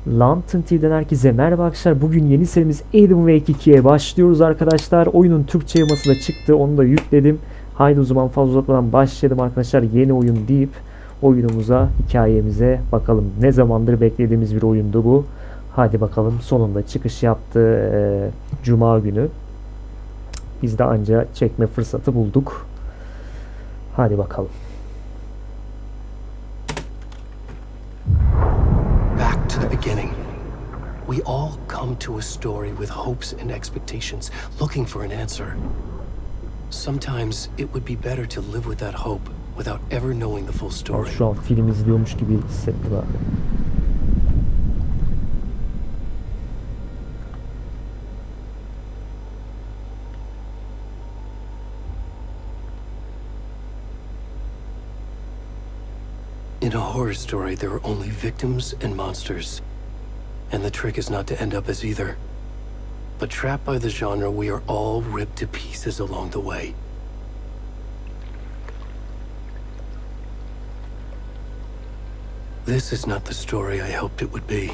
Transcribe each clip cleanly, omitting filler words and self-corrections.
Lantern TV'den herkese merhaba arkadaşlar. Bugün yeni serimiz Adam ve 2'ye başlıyoruz arkadaşlar. Oyunun Türkçe yaması da çıktı. Onu da yükledim. Haydi o zaman fazla uzatmadan başlayalım arkadaşlar. Yeni oyun deyip oyunumuza, hikayemize bakalım. Ne zamandır beklediğimiz bir oyundu bu. Hadi bakalım, sonunda çıkış yaptı Cuma günü. Biz de anca çekme fırsatı bulduk. Hadi bakalım. To the beginning. We all come to a story with hopes and expectations, looking for an answer. Sometimes it would be better to live with that hope without ever knowing the full story. Şu an film izliyormuş gibi hissettim abi. In a horror story, there are only victims and monsters. And the trick is not to end up as either. But trapped by the genre, we are all ripped to pieces along the way. This is not the story I hoped it would be.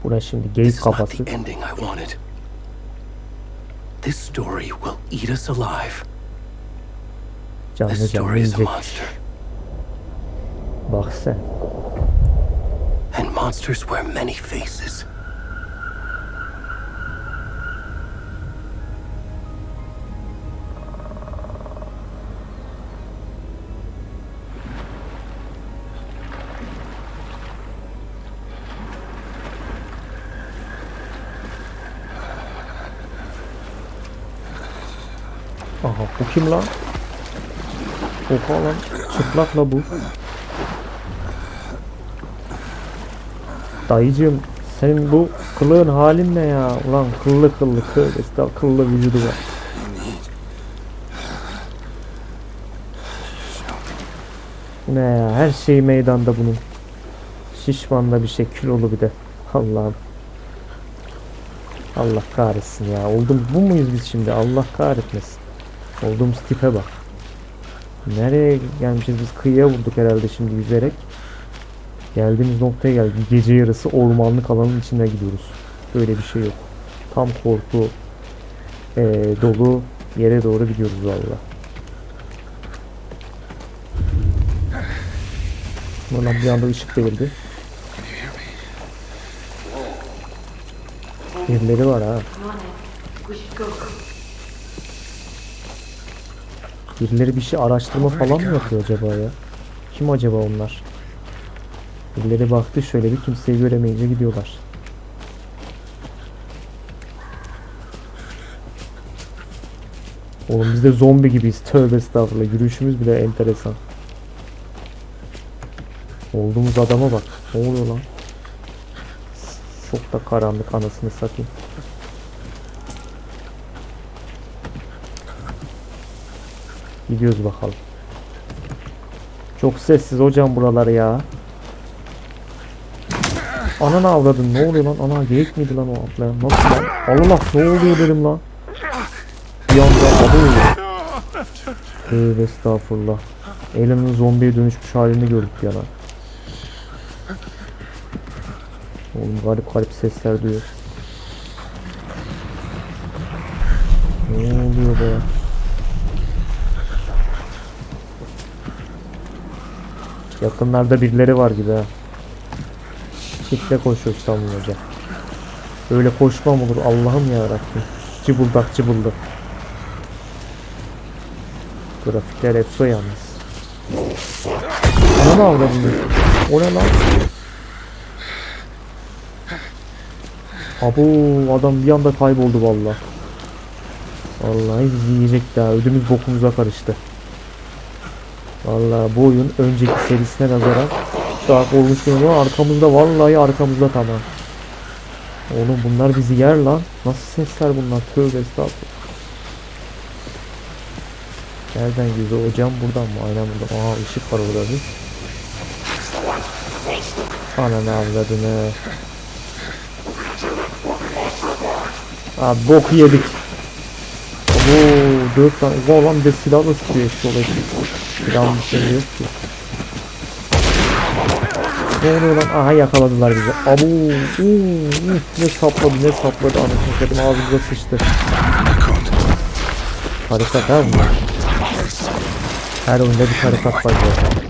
Buna şimdi This geyik is not kafası. the ending I wanted. This story will eat us alive. Canlı This canlı story is a yiyecek. monster. Bak sen. And monsters wear many faces. Aha, bu kim lan? Oha lan, çıplak la bu. Dayıcığım, senin bu kılığın halin ne ya? Ulan kıllı kıllı vücudu var. Bu ne ya? Her şey meydanda bunun. Şişman da bir şey, kilolu bir de. Allah'ım. Allah kahretsin ya. Oldum bu muyuz biz şimdi? Allah kahretmesin. Olduğumuz tipe bak. Nereye gelmişiz biz? Kıyıya vurduk herhalde şimdi yüzerek. Geldiğimiz noktaya geldik. Gece yarısı ormanlık alanın içine gidiyoruz. Böyle bir şey yok. Tam korku dolu yere doğru gidiyoruz valla. Buradan bir anda ışık verildi. Birileri var ha. Birileri bir şey araştırma falan mı yapıyor acaba ya? Kim acaba onlar? Birileri baktı şöyle, bir kimseyi göremeyince gidiyorlar. Oğlum biz de zombi gibiyiz. Tövbe estağfurullah. Yürüyüşümüz bile enteresan. Olduğumuz adama bak. Ne oluyor lan? Çok da karanlık, anasını satayım. Gidiyoruz bakalım. Çok sessiz hocam buralar ya. Ananı avradın, ne oluyor lan? Ana geyik miydi lan o atlayan? Nasıl lan? Allah, ne oluyor dedim lan. Bir anda adı oluyor. Tövbe estağfurullah. Elinin zombiye dönüşmüş halini gördük ya lan. Oğlum garip garip sesler duyuyor. Ne oluyor be? Yakınlarda birileri var gibi ha. Çiftle koşuyor sanmıyor. Öyle koşmam olur Allah'ım ya Rabbim. Cıbıldak cıbıldak. Grafikler efso yalnız. Ana ne avradın? O ne lan? Abo, adam bir anda kayboldu valla. Vallahi bizi yiyecek daha. Ödümüz bokumuza karıştı. Vallahi bu oyun önceki serisine nazaran daha olmuş ama arkamızda, vallahi arkamızda tamam. Oğlum bunlar bizi yer lan. Nasıl sesler bunlar? Tövbe estağfurullah. Nereden gidiyor hocam? Buradan mı? Aynen buradan. Aha, ışık var orada bir. Ananı avradını. Abi bok yedik. Oo, 4 tane. Ulan bir de silahla sıkıyor işte olay. Silahın bir şey yok ki. Ne oluyor lan? Aha yakaladılar bizi. Abu. Ne sapladı ne sapladı. Anasını satayım ağzımıza sıçtı. Tarikat ha bunlar. Her oyunda bir tarikat var zaten.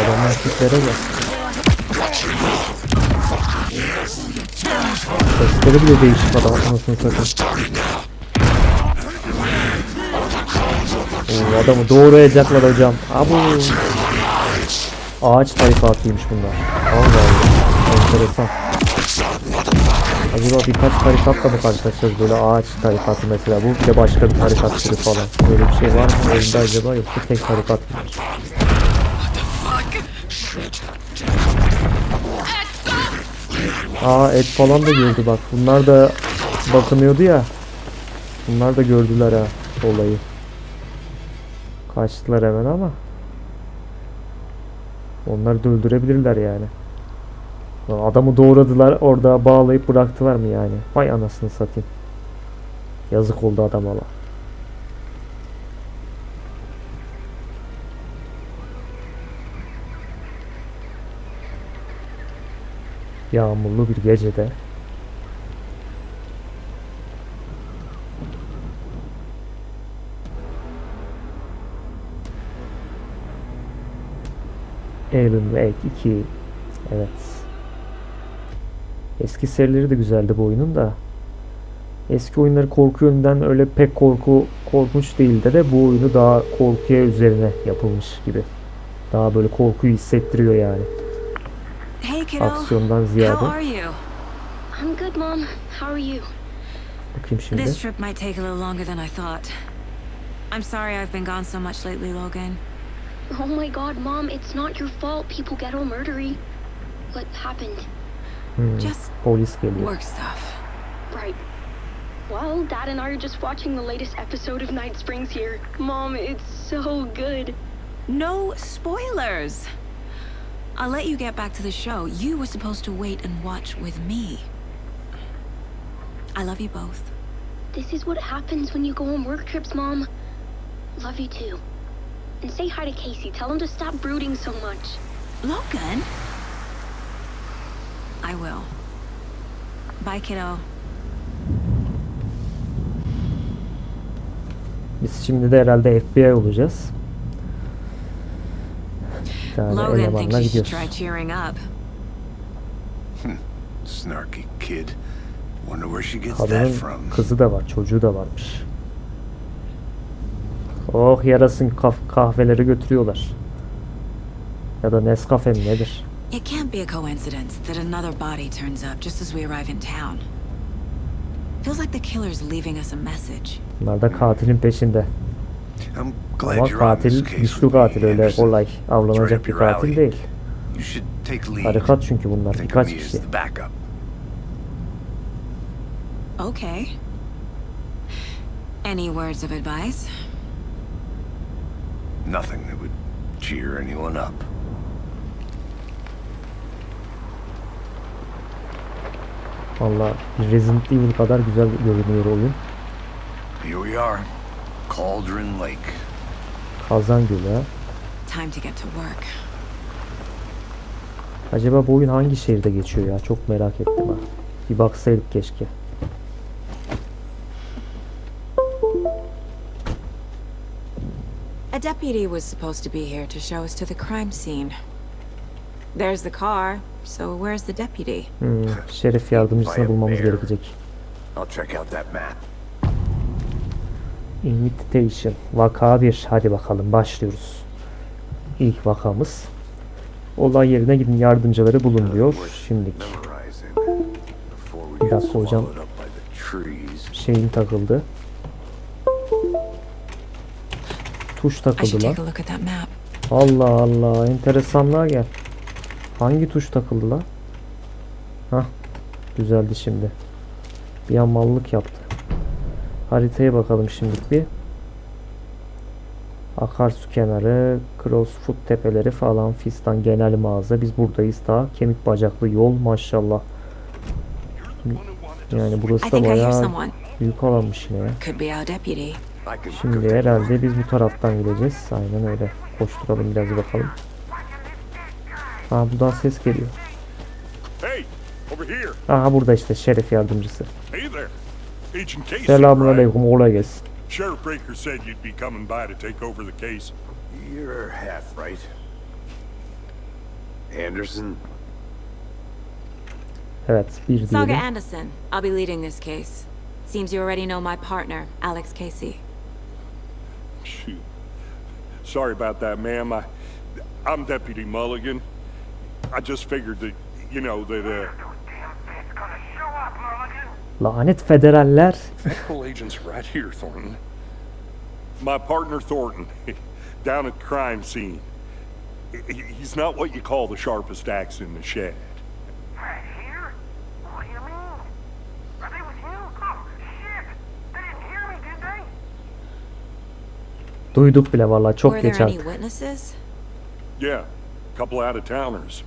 Adamlar tiplere bak. Sesleri bile değişik adam anasını satayım. Oo, adamı doğrayacaklar hocam. Abu. Ağaç tarikatıymış bunlar. Allah Allah. Enteresan. Acaba birkaç tarikatla mı karşılaşacağız böyle ağaç tarikatı mesela? Bu bir de başka bir tarikat türü falan. Böyle bir şey var mı oyunda acaba yoksa tek tarikat mı? Aa et falan da gördü bak. Bunlar da bakınıyordu ya. Bunlar da gördüler ha olayı. Kaçtılar hemen ama. Onları da öldürebilirler yani. Adamı doğradılar orada bağlayıp bıraktılar mı yani? Vay anasını satayım. Yazık oldu adama la. Yağmurlu bir gecede Alan Wake 2. Evet. Eski serileri de güzeldi bu oyunun da. Eski oyunları korku yönünden öyle pek korkunç değildi de bu oyunu daha korkuya üzerine yapılmış gibi. Daha böyle korkuyu hissettiriyor yani. Hey kiddo, Aksiyondan how ziyade. are you? I'm good, Mom. How are you? Bakayım şimdi. This trip might take a little longer than I thought. I'm sorry I've been gone so much lately, Logan. Oh my God, Mom, it's not your fault. People get all murdery. What happened? Just Polis geliyor. work stuff. Right. Well, Dad and I are just watching the latest episode of Night Springs here. Mom, it's so good. No spoilers. I'll let you get back to the show. You were supposed to wait and watch with me. I love you both. This is what happens when you go on work trips, Mom. Love you too. And say hi to Casey. Tell him to stop brooding so much. Logan? I will. Bye, kiddo. Biz şimdi de herhalde FBI olacağız. Bir tane Logan thinks elemanla you should gidiyoruz. try cheering up. Snarky kid. Wonder where she gets that Kadının from. kızı da var, çocuğu da varmış. Oh yarasın kahveleri götürüyorlar. Ya da Nescafe mi nedir? It can't be a coincidence that another body turns up just as we arrive in town. Feels like the killer's leaving us a message. Bunlar da katilin peşinde. I'm glad Ama you're on this katil case güçlü with me, katil öyle Anderson. kolay It's right avlanacak up bir your katil alley. değil. You should take lead. Tarikat çünkü bunlar Think of birkaç me as kişi. the backup. Okay. Any words of advice? Nothing that would cheer anyone up. Valla Resident Evil kadar güzel görünüyor oyun. Here we are. Cauldron Lake. Kazan Gölü ha. Time to get to work. Acaba bu oyun hangi şehirde geçiyor ya? Çok merak ettim ha. Bir baksaydık keşke. A deputy was supposed to be here to show us to the crime scene. There's the car, so where's the deputy? Şerif yardımcısını bulmamız gerekecek. I'll check out that map. Invitation. Vaka 1. Hadi bakalım başlıyoruz. İlk vakamız. Olay yerine gidin yardımcıları bulun diyor. Şimdilik. Memorize it before we Bir get dakika hocam. swallowed up by the trees. Şeyin takıldı. Tuş I takıldı should lan. take a look at that map. Allah Allah. Enteresanlığa gel. Hangi tuş takıldı lan? Hah. Düzeldi şimdi. Bir an mallık yaptı. Haritaya bakalım şimdilik bir. Akarsu kenarı, crossfoot tepeleri falan fistan genel mağaza. Biz buradayız daha. Kemik bacaklı yol maşallah. Yani I burası da think I hear bayağı someone. büyük alanmış yine ya. Could be our deputy. I can Şimdi herhalde biz bu taraftan gideceğiz. Aynen öyle. koşturalım biraz bakalım. Aa, buradan ses geliyor. Hey, over here. Aha, burada işte şerif yardımcısı. Hey there. Agent Casey. Selamünaleyküm, kolay gelsin. Sheriff Breaker said you'd be coming by to take over the case. You're half right. Anderson? Evet, bir Saga diyelim. Anderson. I'll be leading this case. Seems you already know my partner, Alex Casey. Shoot. Sorry about that, ma'am. I'm Deputy Mulligan. I just figured that, you know, that, Lanet federaller. Federal agents right here, Thornton. My partner, Thornton, down at the crime scene. He's not what you call the sharpest axe in the shed. Right here? What do you mean? Are they with you? Oh, shit! They didn't hear me, did they? Duyduk bile vallahi, çok Were geç there any artık. witnesses? Yeah, a couple out-of-towners.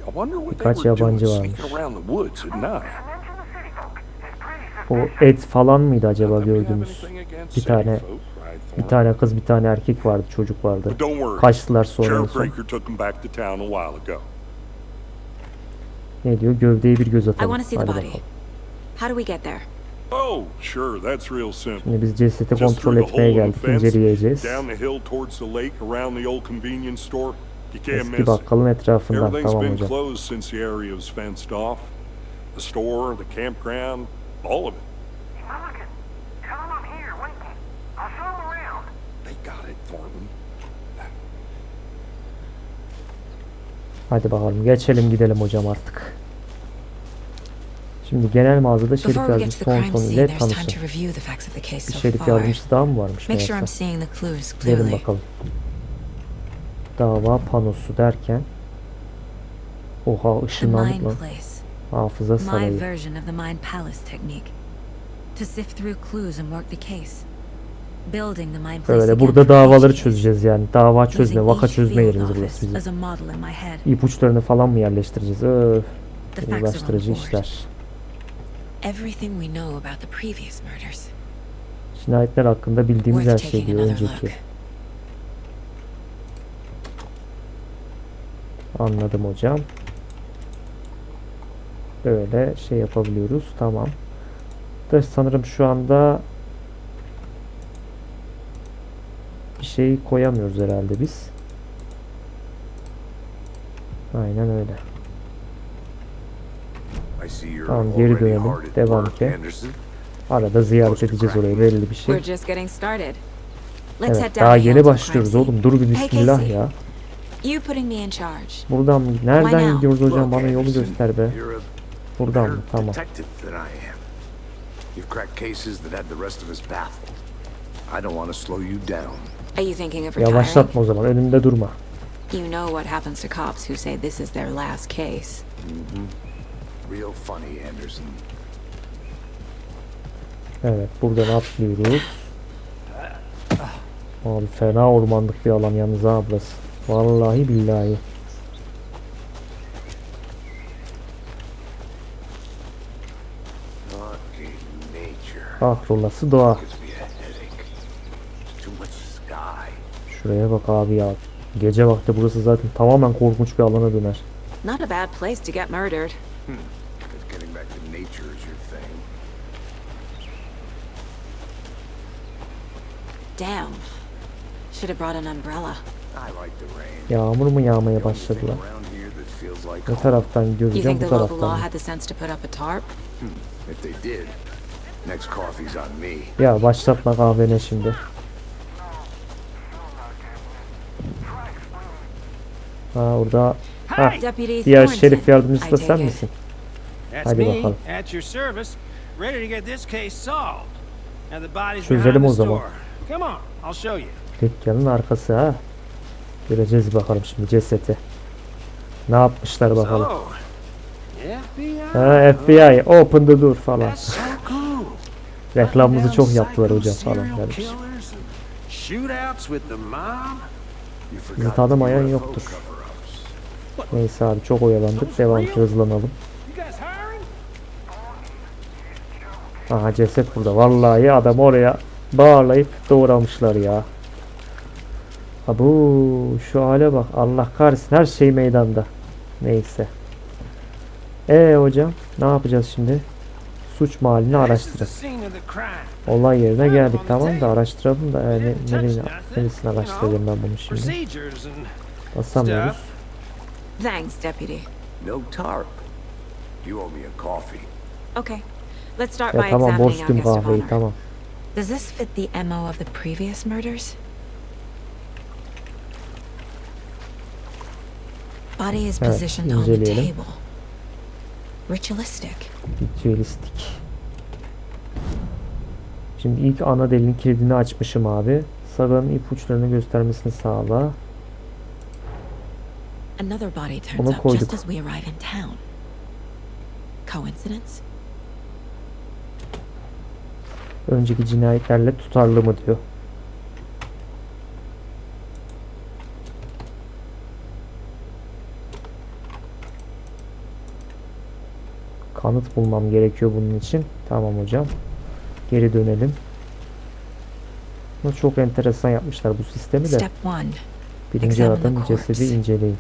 I wonder what they Birkaç were doing yabancı varmış. sneaking around the woods at night. Mention the city folk. It's pretty O et falan mıydı acaba Not that we have gördüğümüz? anything against Bir city tane folk, right, bir Thornton? tane kız, bir tane erkek vardı, çocuk vardı. But don't worry. Kaçtılar sonra en Sheriff son. Breaker took them back to town a while ago. Ne diyor? Gövdeye bir göz I atalım. want to see the Hadi body. bakalım. How do we get there? Oh, sure, that's real simple. Şimdi biz cesedi Just kontrol through the etmeye hole in geldik, the fence, inceleyeceğiz. down the hill towards the lake, around the old convenience store. You can't Eski miss it. bakkalın etrafından. Everything's Tamam been hocam. closed since the area was fenced off. The store, the campground, all of it. Mulligan, tell them I'm here, waiting. I'll show them around. They got it, Thornton. Hadi bakalım, geçelim gidelim hocam artık. Şimdi genel mağazada şerif Before we get to yardımcısı the crime Thornton scene, ile there's time tanışın. to review the facts of the case Bir so şerif far. yardımcısı daha mı varmış Make sure I'm meğerse? seeing the clues Gidelim clearly. bakalım. Dava panosu derken. Oha, The ışınlandık Mind lan. Place. Hafıza My sarayı. version of the Mind Palace technique. To sift through clues and work the case. Building the Mind Place Böyle again burada from davaları each case. çözeceğiz yani. Dava çözme, Using vaka each çözme field yerimiz office burası bizim. as a model in my head. İpuçlarını falan mı yerleştireceğiz? Öf. The facts are on Uğraştırıcı the board. işler. Everything we know about the previous murders. Cinayetler hakkında bildiğimiz her Worth şey taking diyor another önceki. look. Anladım hocam. Böyle şey yapabiliyoruz. Tamam. Da sanırım şu anda bir şey koyamıyoruz herhalde biz. Aynen öyle. I see you're Tamam, geri already dönelim. hard at Devam work, ki. Anderson. Arada ziyaret edeceğiz orayı, belli bir şey. We're just getting started. Let's head Evet, down daha the hill yeni to the başlıyoruz crime oğlum. Dur bir Hey, bismillah Casey. ya. scene. You putting me in charge. Buradan mı? Nereden now? gidiyoruz hocam? Look, Bana yolu Anderson, göster be. You're a Buradan better mı? Tamam. detective than I am. You've cracked cases that had the rest of us baffled. I don't want to slow you down. Are you thinking of retiring? Yavaşlatma o zaman. Önümde durma. You know what happens to cops who say this is their last case. Real funny, Anderson. Evet, buradan atlıyoruz. Abi fena ormanlık bir alan yalnız ha burası. Vallahi billahi. Fucking nature. Kahrolası doğa. Gives me a headache. Too much sky. Şuraya bak abi ya. Gece vakti burası zaten tamamen korkunç bir alana döner. Not a bad place to get murdered. If getting back to nature is your thing. Damn. Should have brought an umbrella. I like the rain. Yağmur mu yağmaya The only thing başladılar? around here that feels like Ne home. taraftan gidiyoruz You hocam? think Bu the local taraftan law mı? had the sense to put up a tarp? If they did, next coffee's on me. Ya başlatma kahvene şimdi. Ha orada. Ha, Deputy diğer Thornton, şerif yardımcısı da I sen take it. misin? That's Hadi me, bakalım. at your service, ready to get this case solved. Now the body's Çözelim behind o the zaman. store. Come on, I'll show you. Dükkanın arkası ha. Göreceğiz bakalım şimdi cesedi. Ne yapmışlar bakalım. So, FBI. Ha, FBI open the door falan. That's so cool. Reklamımızı çok Down yaptılar psycho hocam falan serial dermiş. killers and shootouts with the mob. You Bizi forgot tanımayan the UFO yoktur. cover-ups. Neyse abi, çok oyalandık. Devam ki, hızlanalım. You guys hiring? Aha, ceset burada. Vallahi adam oraya bağlayıp doğramışlar ya. Abu şu hale bak. Allah kahretsin, her şey meydanda. Neyse. Hocam ne yapacağız şimdi? Suç mahallini araştırın. Olay yerine geldik, tamam da araştıralım da neresini araştıralım ben bunu şimdi. Basamıyoruz. Thanks, deputy. No tarp. You owe me a coffee. Okay. Let's start Ya by tamam, examining our borçluyum guest of kahveyi, honor. tamam. Does this fit the MO of the previous murders? Body is Evet, positioned on the inceleyelim. table. Ritualistic. Ritüelistik. Şimdi ilk ana delinin kilidini açmışım abi. Saga'nın ipuçlarını göstermesini sağla. Another body turns Onu up koyduk. just as we arrive in town. Coincidence? Önceki cinayetlerle tutarlı mı diyor. Kanıt bulmam gerekiyor bunun için. Tamam hocam. Geri dönelim. Bunu çok enteresan yapmışlar bu sistemi de. Step 1. Birinci Examine adım the corpse. cesedi inceleyin.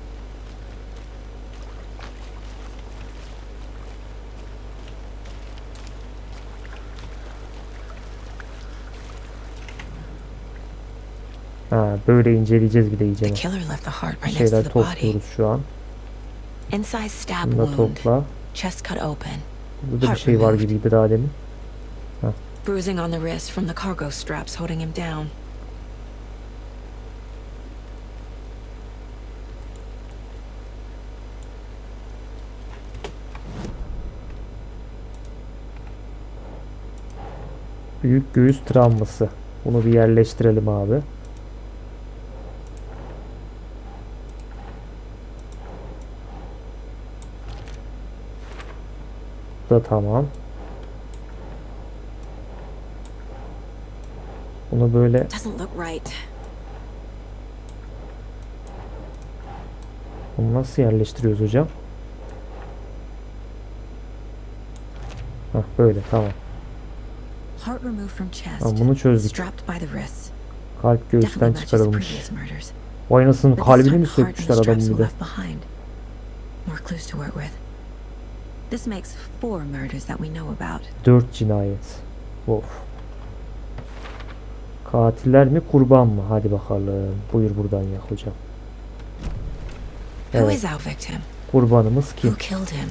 Böyle inceleyeceğiz bir de The iyice. killer left the heart Bir right next to şeyler the body. topluyoruz şu an. Inside stab Bunu da wound. topla. Chest cut open. Burada bir Heart şey var removed. gibiydi daha demin. Bruising on the wrist from the cargo straps holding him down. Büyük göğüs travması. Bunu bir yerleştirelim abi. Bu da tamam. Bunu böyle Doesn't look right. bunu nasıl yerleştiriyoruz hocam? Böyle tamam. Heart removed from chest. Tamam, bunu çözdük. Strapped by the wrists. Kalp göğüsten Definitely matches the çıkarılmış. previous murders. Vay anasının, But this kalbini time mi the heart and sökmüşler the adamın straps bir were de? left behind. More clues to work with. This makes 4 murders that we know about. 4 cinayet. Of. Katiller mi kurban mı? Hadi bakalım. Buyur buradan yak hocam. Who Evet. is our victim? Kurbanımız Who kim? killed him?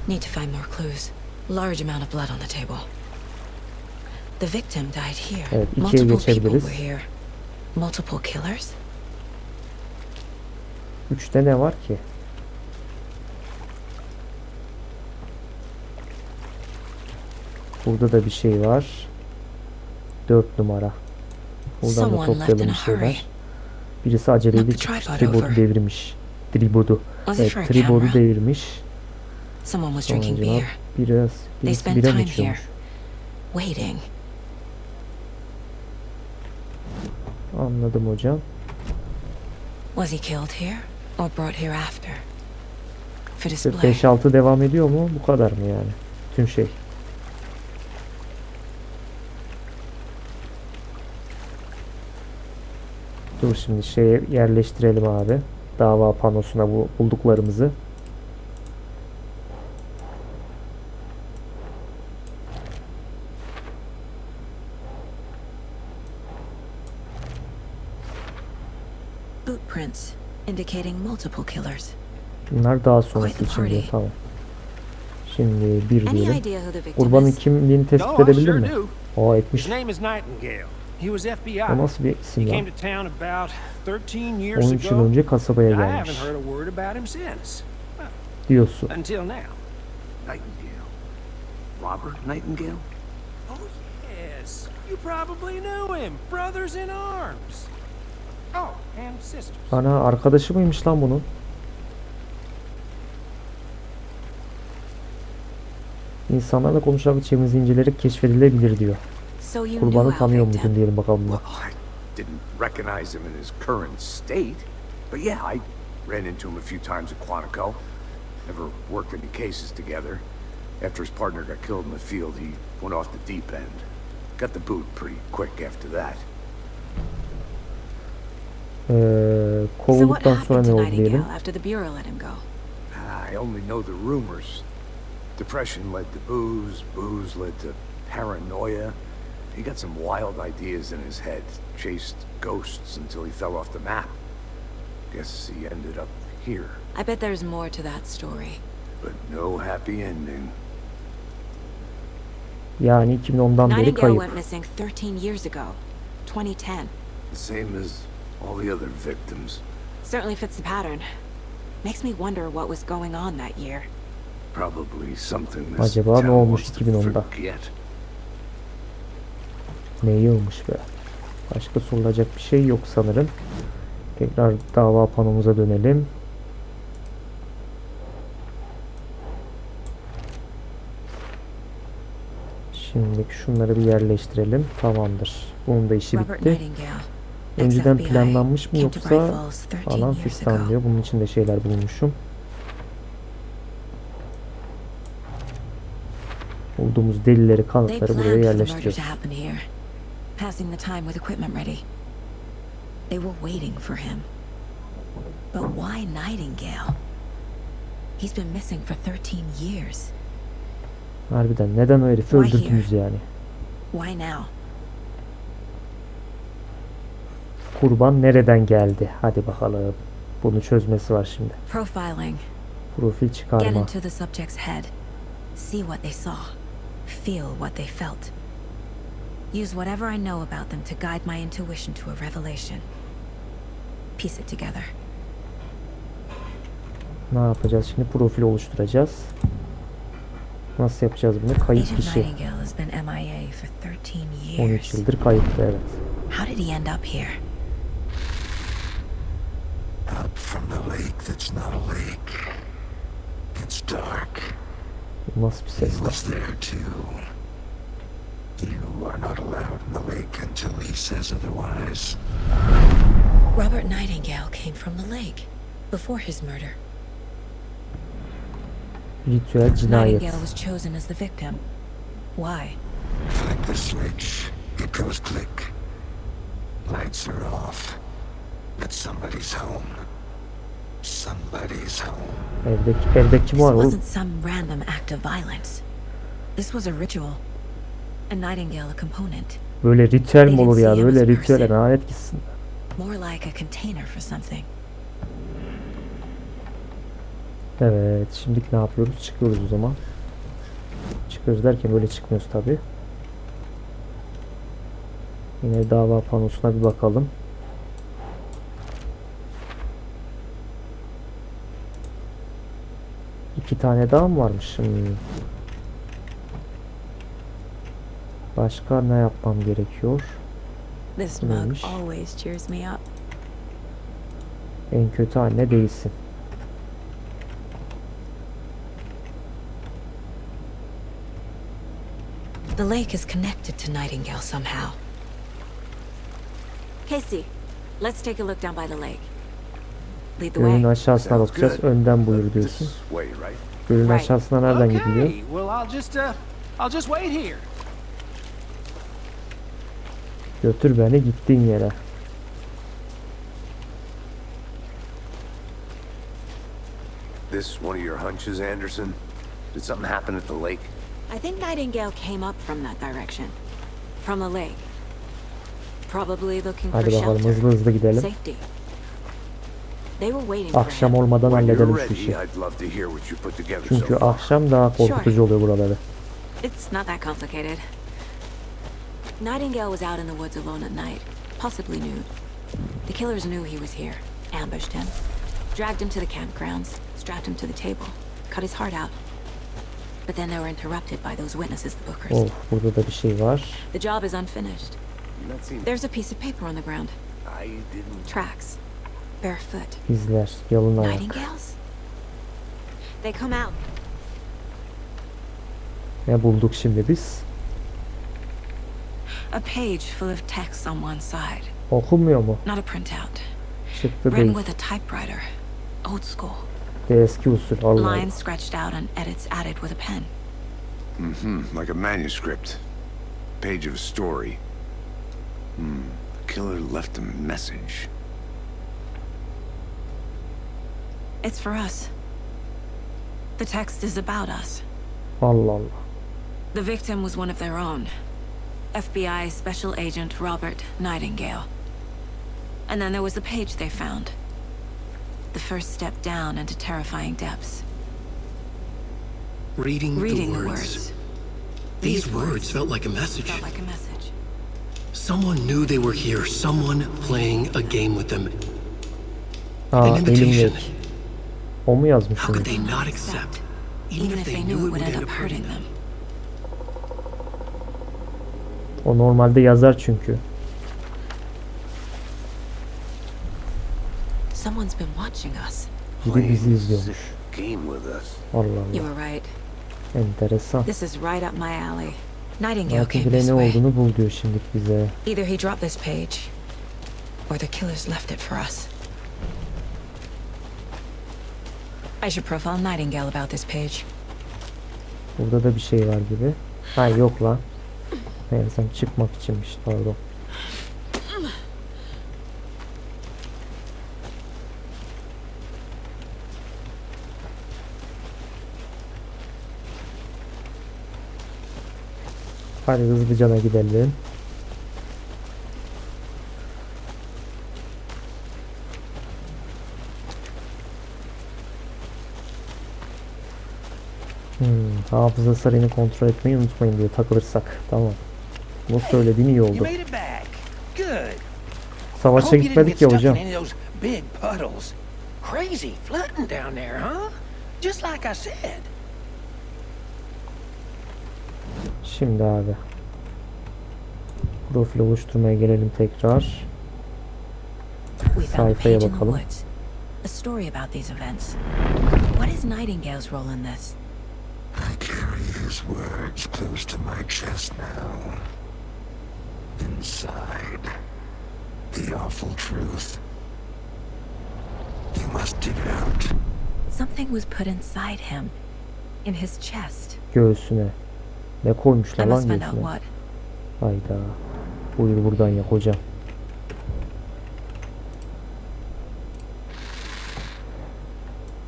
Need to find more clues. Large amount of blood on the table. The victim died here. Evet, ikiye Multiple people geçebiliriz. were here. Multiple killers? 3'te ne var ki? Burada da bir şey var. 4 numara. Buradan da Someone left in toplayalım a bir şeyler. hurry. Birisi aceleyle Knock the çıkmış. tripod Tribodu over. devirmiş. Tribodu. Was it Evet, for a tribodu camera? devirmiş. Someone was drinking Sonucuna beer. birisi spent bira mı time içiyormuş? Waiting. Anladım hocam. Was he killed here or brought here after? For display. 5-6 devam ediyor mu? Bu kadar mı yani? Tüm şey. Dur şimdi şeye yerleştirelim abi. Dava panosuna bu bulduklarımızı. Boot prints indicating multiple killers. Bunlar daha sonrası Quite the için diyor. party. Tamam. Şimdi bir Any diyelim. idea who the victim Kurbanın is? kimliğini tespit No, I edebildin sure mi? do. Etmiş. His name is Nightingale. He was FBI. O nasıl bir He isim came lan? to town about 13 years 13 yıl ago. önce kasabaya I gelmiş. haven't heard a word about him since. Diyorsun. Until now. Nightingale. Robert Nightingale? Oh, yes. You probably knew him. Brothers in arms. Oh, and sisters. Ana, arkadaşı mıymış lan bunun? İnsanlarla konuşarak çevremizi incelerek keşfedilebilir diyor. So you knew Kurbanı our tanıyor victim. muydun diyelim bakalım. Well, I didn't recognize him in his current state. But yeah, I ran into him a few times at Quantico. Never worked any cases together. After his partner got killed in the field, he went off the deep end. Got the boot pretty quick after that. So what Kovulduktan sonra happened ne to oldu diyelim. Nightingale after the Bureau let him go? I only know the rumors. Depression led to booze, booze led to paranoia. He got some wild ideas in his head, chased ghosts until he fell off the map. Guess he ended up here, I bet there's more to that story. but no happy ending. Yani 2010'dan beri Nightingale kayıp. went missing 13 years ago, 2010. The same as all the other victims. Certainly fits the pattern. Makes me wonder what was going on that year. Probably something this Acaba ne town olmuş wants to 2010'da? forget. Ne yılmış be. Başka sorulacak bir şey yok sanırım. Tekrar dava panomuza dönelim. Şimdi şunları bir yerleştirelim. Tamamdır. Bunun da işi Robert bitti. Nightingale, Önceden ex-FBI, planlanmış mı came to yoksa Bright Falls 13 falan years fistan ago. diyor. Bunun için de şeyler bulmuşum. Bulduğumuz delilleri, They kanıtları planned buraya for the murder yerleştiriyoruz. to happen here, passing the time with equipment ready. They were waiting for him. But why Nightingale? He's been missing for 13 years. Harbiden neden o herifi Why öldürdünüz yani? Why now? Kurban nereden geldi? Hadi bakalım. Bunu çözmesi var şimdi. Profiling. Profil Get çıkarma. into the subject's head. See what they saw. Feel what they felt. Use whatever I know about them to guide my intuition to a revelation. Piece it together. Ne yapacağız şimdi? Profil oluşturacağız. Nasıl yapacağız bunu? Kayıp Agent kişi. Nightingale has been MIA for 13 13 years. yıldır kayıptı, evet. How did he end up here? Up from the lake that's not a lake. It's dark. Bu nasıl bir He ses lan? was there too. You are not allowed in the lake until he says otherwise. Robert Nightingale came from the lake before his murder. Ritüel cinayet. Nightingale was chosen as the victim. Why? Flick the switch. It goes click. Lights are off. But somebody's home. Somebody's home. Evde kim This var oğlum? wasn't some random act of violence. This was a ritual. And Nightingale a component. Böyle ritüel mi They olur didn't ya? see him Böyle as a ritüele person. lanet gitsin. More like a container for something. Evet, şimdilik ne yapıyoruz? Çıkıyoruz o zaman. Çıkıyoruz derken böyle çıkmıyoruz tabi. Yine dava panosuna bir bakalım. İki tane daha mı varmış? Başka ne yapmam gerekiyor? This Neymiş? mug always cheers me up. En kötü anne değilsin. The lake is connected to Nightingale somehow. Casey, let's take a look down by the lake. Lead the Gölün way. aşağısına Sounds bakacağız. good. Önden buyur diyorsun. This way, right? Gölün Right. aşağısına nereden gidiliyor? Okay, well I'll just wait here. Götür beni gittiğin yere. This one of your hunches, Anderson? Did something happen at the lake? I think Nightingale came up from that direction. From the lake. Probably looking for Hadi bakalım shelter. hızlı hızlı gidelim. Safety. They were waiting for Akşam him. olmadan When you're halledelim şu ready, işi. I'd love to hear what you put together Çünkü so far. akşam daha korkutucu oluyor buraları. It's not that complicated. Nightingale was out in the woods alone at night, possibly nude. The killers knew he was here, ambushed him, dragged him to the campgrounds, strapped him to the table, cut his heart out. But then they were interrupted by those witnesses, the bookers. Of, burada da bir şey var. The job is unfinished. That seems... There's a piece of paper on the ground. I didn't... Tracks. Barefoot. İzler, yalın ayak. Nightingales? They come out. Ne bulduk şimdi biz? A page full of text on one side. Okunmuyor mu? Not a printout. Çıktı Written değil. with a typewriter. Old school. De eski usul. Allah Lines scratched out and edits added with a pen. Mm-hmm, like a manuscript. Page of a story. The killer left a message. It's for us. The text is about us. Allah Allah. The victim was one of their own. FBI Special Agent Robert Nightingale. And then there was the page they found. The first step down into terrifying depths. Reading The the words. These words felt like a message. Felt like a message. Someone knew they were here. Someone playing a game with them. Aa, An invitation. elimdeki. O mu yazmış How bunu? could they not accept? Even if they knew it would end up hurting them. O normalde yazar çünkü. Someone's been watching us. Biri bizi izliyormuş. Game with us. Allah You Allah. were right. Enteresan. This is right up my alley. Nightingale Artık came bile this ne way. olduğunu bul diyor şimdi bize. Either he dropped this page, or the killers left it for us. I should profile Nightingale about this page. Burada da bir şey var gibi. Ha yok lan. Meğersem çıkmak içinmiş, pardon. Hadi hızlıca gidelim. Hafıza sarayını kontrol etmeyi unutmayın diyor takılırsak. Tamam. Bu söylediğin iyi You oldu. made it back. Good. Savaşa Hope you didn't gitmedik get ya stuck hocam. in any of those big puddles. Crazy flooding down there, huh? Just like I said. Şimdi abi. Profil oluşturmaya gelelim tekrar. We found a Sayfaya page in the bakalım. woods. A story about these events. What is Nightingale's role in this? I carry his words close to my chest now. Inside, the awful truth. You must dig it out. Something was put inside him. In his chest. Göğsüne. Ne I koymuşlar lan must find out göğsüne? what. Hayda. Buyur buradan yak hocam.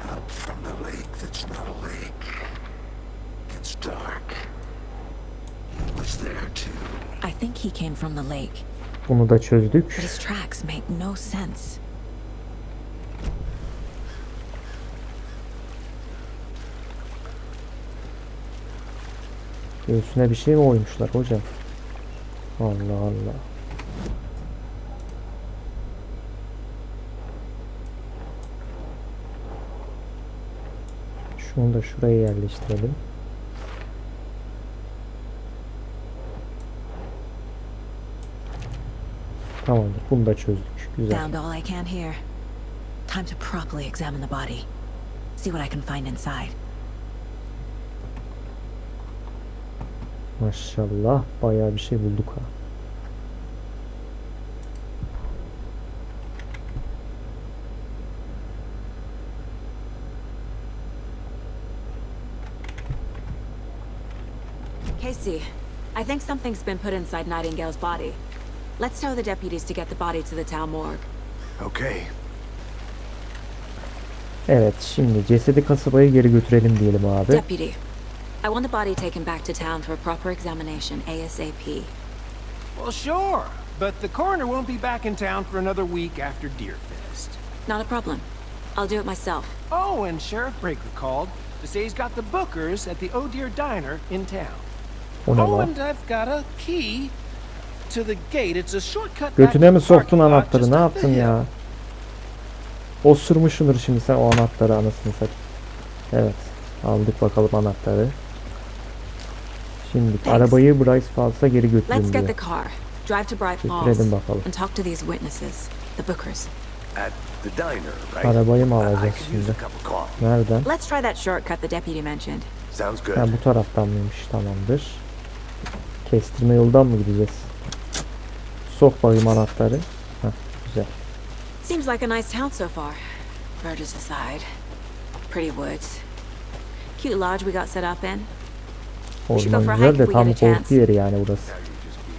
Up from the lake that's not a lake. It's dark. He was there too. I think he came from the lake, Bunu da çözdük. but his tracks make no sense. Göğsüne bir şey mi koymuşlar hocam? Allah Allah. Şunu da şuraya yerleştirelim. Tamamdır. Bunu da çözdük. Güzel. Found all I can here. Time to properly examine the body. See what I can find inside. Maşallah. Bayağı bir şey bulduk ha. Casey, I think something's been put inside Nightingale's body. Let's tell the deputies to get the body to the town morgue. Okay. Evet. Şimdi cesedi kasabaya geri götürelim diyelim abi. Deputy, I want the body taken back to town for a proper examination ASAP. Well, sure. But the coroner won't be back in town for another week after Deerfest. Not a problem. I'll do it myself. Oh, and Sheriff Breaker called to say he's got the bookers at the Oh Deer Diner in town. O ne Oh, lan? and I've got a key to the gate. It's a shortcut back Götüne to mi the soktun parking lot anahtarı? just Ne up the yaptın hill. ya? Osurmuşsundur şimdi sen o anahtarı, anasını satayım. Evet. Aldık bakalım anahtarı. Şimdi arabayı Bryce Falls'a geri Let's götürelim get diyor. the car, drive to Bright Falls, Götürelim bakalım. and talk to these witnesses, the bookers. At the diner, right? Arabayı mı I alacağız could use şimdi? a cup of coffee. Nereden? Let's try that shortcut the deputy mentioned. Sounds good. Ha, bu taraftan mıymış? Tamamdır. Kestirme yoldan mı gideceğiz? Sok bakayım anahtarı. Heh, güzel. Seems like a nice town so far. Murders aside. Pretty woods. Cute lodge we got set up in. We should go Orman for a güzel hike de if we tam get a chance. korku yeri yani burası.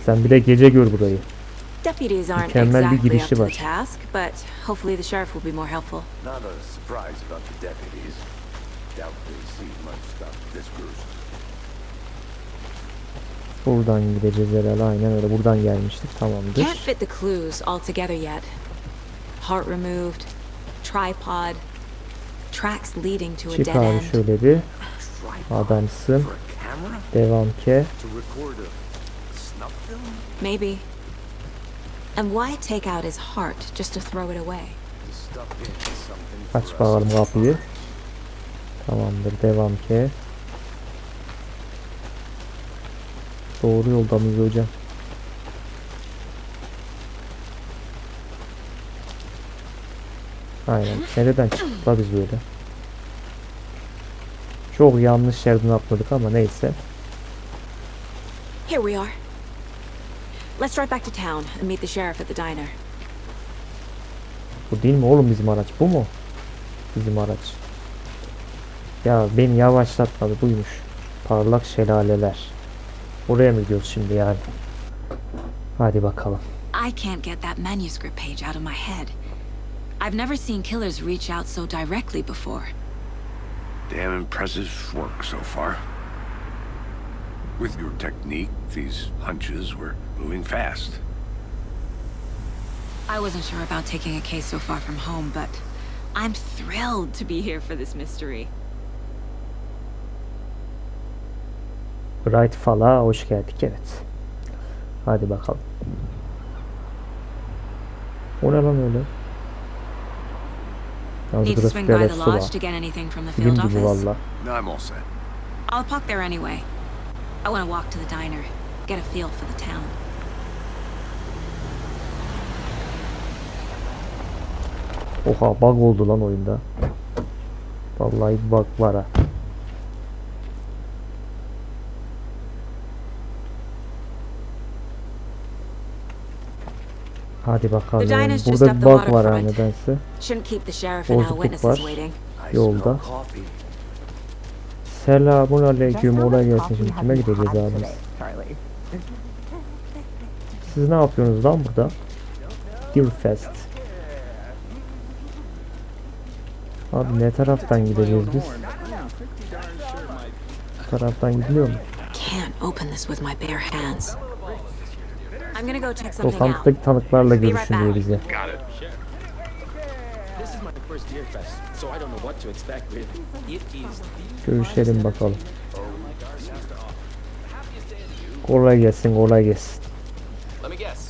Sen bir de gece gör burayı. Deputies aren't Mükemmel bir exactly up girişi to the var. task, but hopefully the sheriff will be more helpful. Not a surprise about the deputies. Doubt they see much stuff this gruesome. Buradan gideceğiz herhalde. Aynen öyle. Buradan gelmiştik. Tamamdır. Can't fit the clues all together yet. Heart removed, tripod, tracks leading to a Çık dead abi end. şöyle bir. Adamsın. For a camera? Devam ke. To record a snuff film? Maybe. And why take out his heart just to throw it away? To stuff in something for Aç us. bakalım kapıyı. Tamamdır. Devam ke. Doğru yolda mıyız hocam? Aynen. Nereden çıktık la biz böyle? Çok yanlış yerden atladık ama neyse. Here we are. Let's drive back to town and meet the sheriff at the diner. Bu değil mi oğlum bizim araç? Bu mu? Bizim araç. Ya beni yavaşlatmadı. Buymuş. Parlak şelaleler. Oraya mı gidiyoruz şimdi yani? Hadi bakalım. I can't get that manuscript page out of my head. I've never seen killers reach out so directly before. Damn impressive work so far. With your technique, these hunches were moving fast. I wasn't sure about taking a case so far from home, but I'm thrilled to be here for this mystery. Bright Fall'a hoş geldik, evet. Hadi bakalım. O ne lan öyle? Yalnız Need to burası swing by böyle the su lodge var. to get anything from the Film field gibi office. valla. No, I'm all set. I'll park there anyway. I want to walk to the diner, get a feel for the town. Oha, bug oldu lan oyunda. Vallahi bug var ha. Hadi bakalım. The diner's just Burada up bir the bug var ha waterfront. nedense. Shouldn't keep the sheriff and our Bozukluk witnesses var. waiting. I Yolda. smell coffee. Selamun aleyküm. Olay gelsin. Şimdi kime gideceğiz abi biz? Siz ne yapıyorsunuz lan burada? Deerfest. Abi ne taraftan gideceğiz biz? Bu taraftan gidiliyor mu? Can't open this with my bare hands. I'm gonna go check something out. Lokantıdaki tanıklarla görüşün diyor bize. This is my first Deer Fest, so I don't know what to expect really. It is Görüşelim bakalım. Kolay gelsin, kolay gelsin. Let me guess.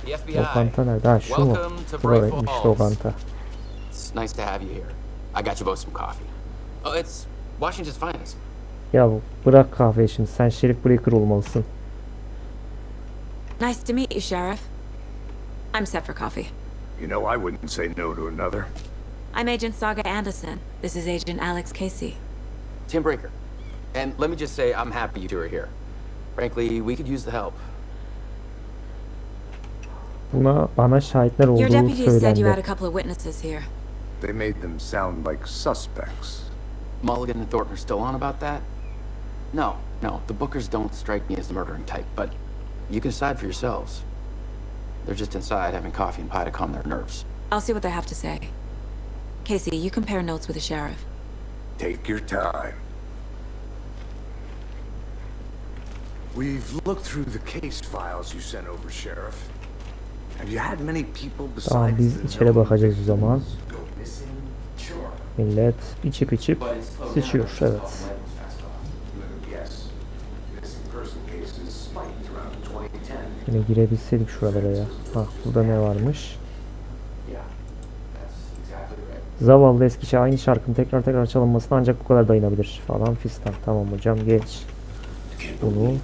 The FBI. Lokanta nerede? Ha şu mu? Welcome to Buraymış Bright Falls. lokanta. It's nice to have you here. I got you both some coffee. Oh, it's Washington's finest. Ya bırak kahveyi şimdi. Sen Sheriff Breaker olmalısın. Nice to meet you, Sheriff. I'm set for coffee. You know I wouldn't say no to another. I'm Agent Saga Anderson. This is Agent Alex Casey. Tim Breaker. And let me just say I'm happy you two are here. Frankly, we could use the help. Bana şahitler Your olduğu deputies said you had söylendi. a couple of witnesses here. They made them sound like suspects. Mulligan and Thornton are still on about that? No, the Bookers don't strike me as the murdering type, but you can decide for yourselves. They're just inside having coffee and pie to calm their nerves. I'll see what they have to say. Casey, you compare notes with the sheriff. Take your time. We've looked through the case files you sent over, Sheriff. Have you had many people Tamam, besides biz the içeri known bakacağız o zaman. go missing? Sure. Millet içip sıçıyor, evet. Yes. Missing person cases spiked around 2010. Yine girebilseydik şuralara ya. Ha, burada ne varmış? Yeah. That's exactly right. Zavallı eski şey, aynı şarkının tekrar çalınmasına ancak bu kadar dayanabilir falan fistan. Tamam hocam, geç. Bunu.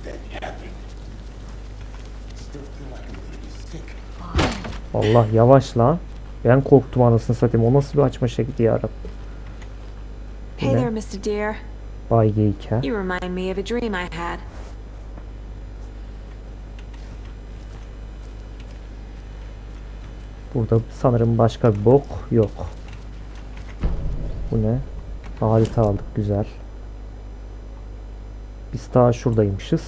Allah, yavaş lan. Ben korktum anasını satayım. O nasıl bir açma şekli ya Rabbim. Hey there, Mr. Deer. Bay Geyik ha. You remind me of a dream I had. Burada sanırım başka bir bok yok. Bu ne? Harita aldık, güzel. Biz daha şuradaymışız.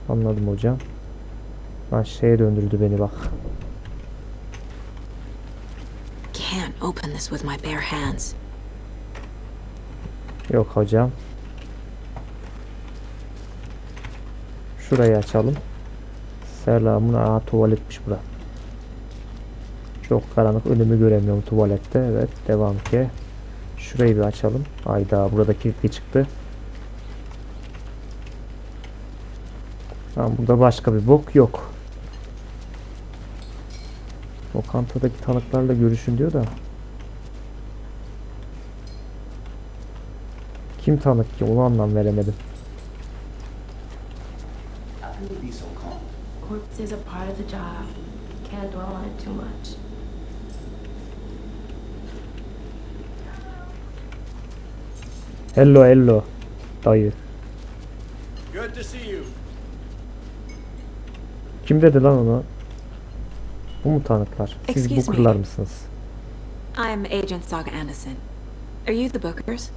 Anladım hocam. Lan şeye döndürdü beni bak. Can't open this with my bare hands. Yok hocam. Şurayı açalım. Selamun. Aa, tuvaletmiş bura. Çok karanlık, önümü göremiyorum tuvalette. Evet, devam ki. Şurayı bir açalım. Ayda burada kilitli çıktı. Tamam, burada başka bir bok yok. Lokantadaki tanıklarla görüşün diyor da. Kim tanık ki? Onu anlam veremedim. Corpses are part of the job. Can't dwell on it too much. Hello hello. Dayı. Good to see you. Kim dedi lan onu? Bu mu tanıklar? Siz Excuse Booker'lar me. mısınız? I'm Agent Saga Anderson. Are you the Bookers?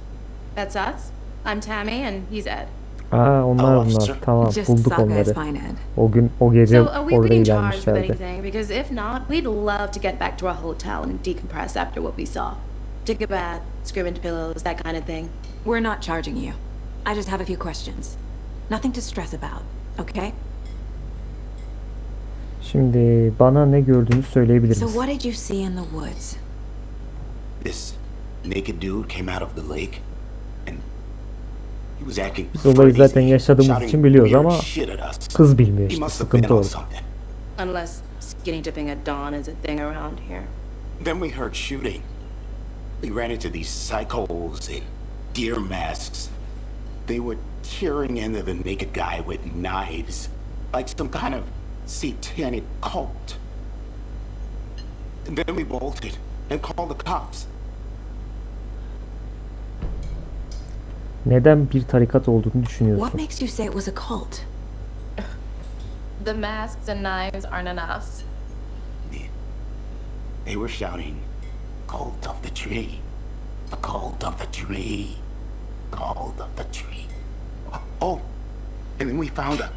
That's us. I'm Tammy and he's Ed. Aa, onlar bunlar. Tamam, Just bulduk Saga is onları. fine, Ed. O gün, o gece So are we orada being charged with ilerlemişlerdi. anything? Because if not, we'd love to get back to our hotel and decompress after what we saw. Take a bath, scream into pillows, that kind of thing. We're not charging you. I just have a few questions. Nothing to stress about, okay? Şimdi bana ne gördüğünü söyleyebilir So misin? what did you see in the woods? This naked dude came out of the lake and he was acting Biz olayı zaten crazy, yaşadığımız shouting için biliyoruz weird ama shit at us. kız bilmiyor He işte, must have been sıkıntı on orada. something. Unless skinny dipping at dawn is a thing around here. Then we heard shooting. We ran into these psychos in deer masks. They were tearing into the naked guy with knives, like some kind of satanic cult. And then we bolted and called the cops. Neden bir tarikat olduğunu What düşünüyorsun? makes you say it was a cult? The masks and knives aren't enough. They were shouting, "Cult of the tree, the cult of the tree, cult of the tree." Oh, and then we found out.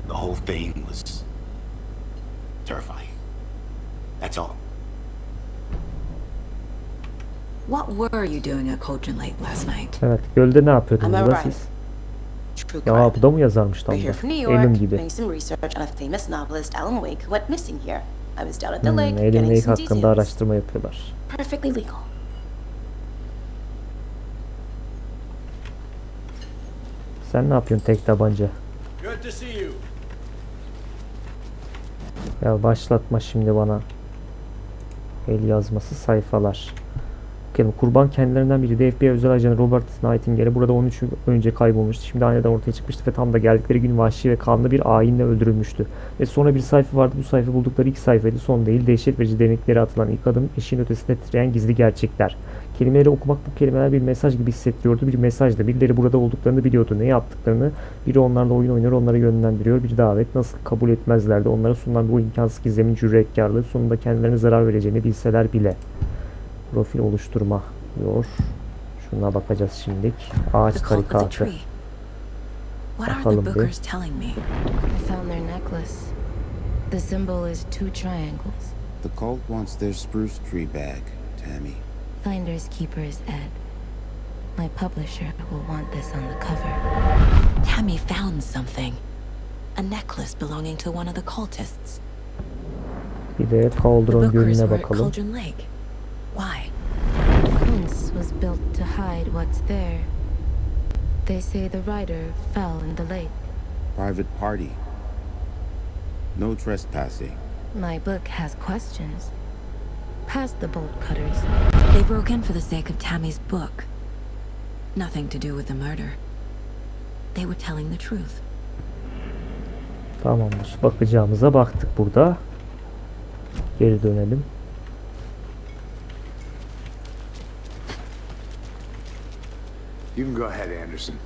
The whole thing was terrifying. That's all. What were you doing at Cauldron Lake last night? Evet, gölde ne yapıyordunuz I'm burada alright. siz? True Ya crime. bu da mı yazarmış tam We're da? here from New Elim York, gibi. doing some research on a famous novelist, Alan Wake, who went missing here. I was down at the lake Elim getting Lake some hakkında details. araştırma yapıyorlar. Perfectly legal. Sen ne yapıyorsun tek tabanca? Good to see you. Ya başlatma şimdi bana. El yazması sayfalar. Bakın, kurban kendilerinden biri de FBI özel ajanı Robert Nightingale burada 13 yıl önce kaybolmuştu. Şimdi aniden ortaya çıkmıştı ve tam da geldikleri gün vahşi ve kanlı bir ayinle öldürülmüştü. Ve sonra bir sayfa vardı. Bu sayfa buldukları ilk sayfaydı. Son değil. Dehşet verici derinliklere atılan ilk adım, eşiğin ötesinde titreyen gizli gerçekler. Kelimeleri okumak bu kelimeler bir mesaj gibi hissettiriyordu. Bir mesajdı. Birileri burada olduklarını biliyordu. Ne yaptıklarını. Biri onlarla oyun oynuyor, onları yönlendiriyor. Bir davet. Nasıl kabul etmezlerdi. Onlara sunulan bu imkansız gizlemin cüretkarlığı sonunda kendilerine zarar vereceğini bilseler bile. Profil oluşturma diyor. Şuna bakacağız şimdilik. Ağaç The cult was a tarikatı. tree. What are the Bakalım bir. Bookers telling me? I found their necklace. The symbol is 2 triangles. The cult wants their spruce tree back, Tammy. Finders keepers Ed. My publisher will want this on the cover. Tammy found something. A necklace belonging to one of the cultists. Bir de The Cauldron Bookers Gölü'ne were at bakalım. Cauldron Lake. Why? Once was built to hide what's there. They say the writer fell in the lake. Private party. No trespassing. My book has questions. Past the bolt cutters. They broke in for the sake of Tammy's book. Nothing to do with the murder. They were telling the truth. Tamamdır. Bakacağımıza baktık burada. Geri dönelim. You can go ahead, Anderson.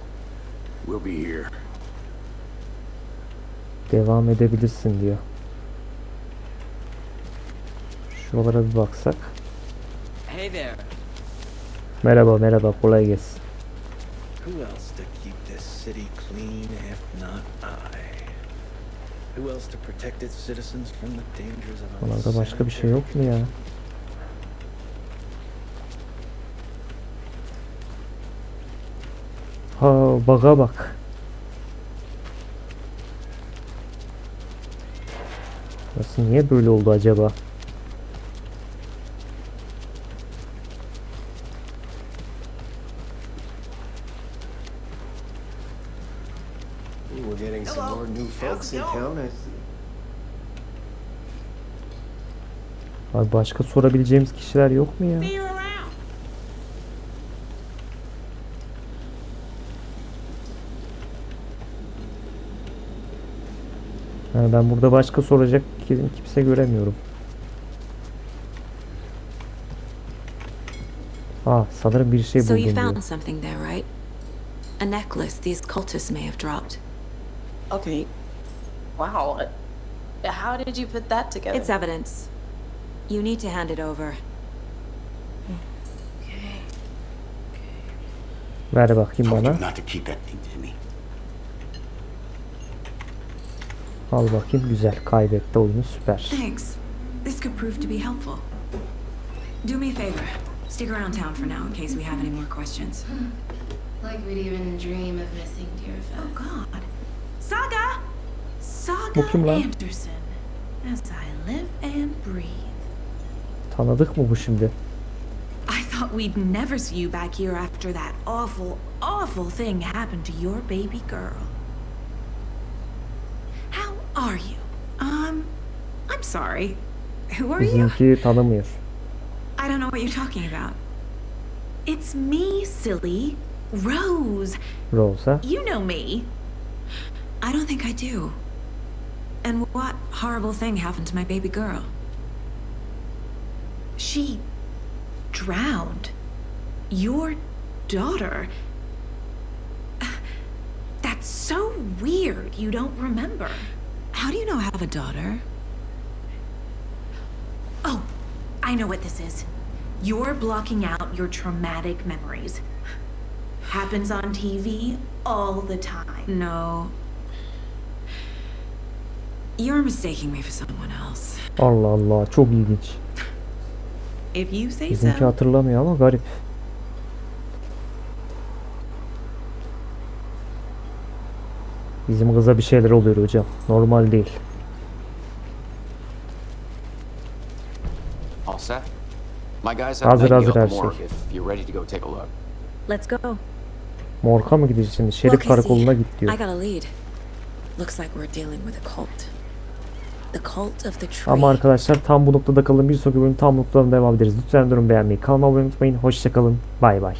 We'll be here. Devam edebilirsin diyor. Şuralara bir baksak. Hey there. Merhaba merhaba, kolay gelsin. Who else to keep this city clean if not I? Who else to protect its citizens from the dangers of Bunlarda başka bir şey yok mu ya? Ha, baga bak. Nasıl, niye böyle oldu acaba? We're getting some more new folks in town. Abi başka sorabileceğimiz kişiler yok mu ya? Yani ben burada başka soracak kimse göremiyorum. Sanırım bir şey buldum So you diyor. found something there, right? A necklace these cultists may have dropped. Okay. Wow. How did you put that together? It's evidence. You need to hand it over. Ver bakayım bana. Not to keep that thing to me. Al bakayım, güzel. Kaybetti oyunu, süper. Thanks. This could prove to be helpful. Do me a favor. Stick around town for now in case we have any more questions. Like we'd even dream of missing dear Oh friends. God. Saga! Bu Saga kim lan? Anderson. As I live and breathe. Tanıdık mı bu şimdi? I thought we'd never see you back here after that awful, awful thing happened to your baby girl. How are you? I'm sorry. Who are you? Bizimki tanımıyor. I don't know what you're talking about. It's me, silly. Rose. Rosa. You know me. I don't think I do. And what horrible thing happened to my baby girl? She drowned. Your daughter. That's so weird you don't remember. How do you know I have a daughter? Oh, I know what this is. You're blocking out your traumatic memories. Happens on TV all the time. No. You're mistaking me for someone else. Allah Allah, çok ilginç. If you say Bizimki so. hatırlamıyor ama garip. Bizim kıza bir şeyler oluyor hocam. Normal değil. All set? My guys have Hazır met you hazır at her the morgue şey. if you're ready to go take a look. Let's go. Morka mı gideceğiz şimdi? Şerif Look, I see. karakoluna git diyor. I got a lead. Looks like we're dealing with a cult. The cult of the tree. Ama arkadaşlar tam bu noktada kalın. Bir sonraki bölüm tam noktadan devam ederiz. Lütfen durun beğenmeyi. Kanalıma abone olmayı unutmayın. Hoşçakalın. Bay bay.